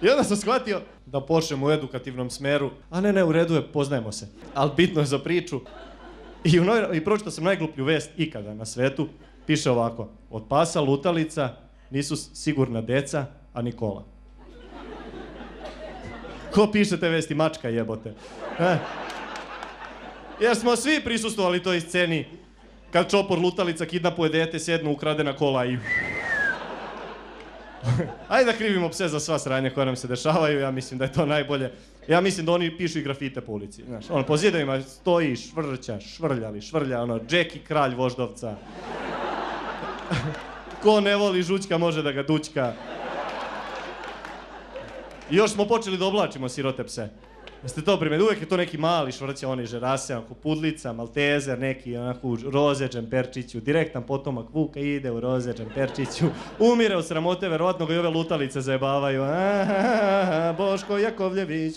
I onda sam shvatio da počnem u edukativnom smeru. A ne, u redu je, poznajemo se. Ali bitno je za priču. I pročitao sam najgluplju vest ikada na svetu. Piše ovako. Od pasa lutalica nisu sigurna deca, a ni kola. Ko piše te vesti? Mačka jebote. Jer smo svi prisustvovali toj sceni kad čopor lutalica kidnapuje dete, sjednu ukradena kola i... Ajde da krivimo pse za sva sranja koja nam se dešavaju, ja mislim da je to najbolje. Ja mislim da oni pišu i grafite po ulici, znaš. Ono, po zidovima stoji, švrća, švrlja, ono, Jackie kralj voždovca. Ko ne voli žućka može da ga dućka. I još smo počeli da oblačimo sirote pse. Jeste to primjer, uvijek je to neki mali švrća, oni žerase, onako pudlica, maltezer, neki onako roze džemperčiću, direktan potomak Vuka ide u roze džemperčiću, umire od sramote, verovatno ga i ove lutalice zajebavaju. Boško Jakovljević.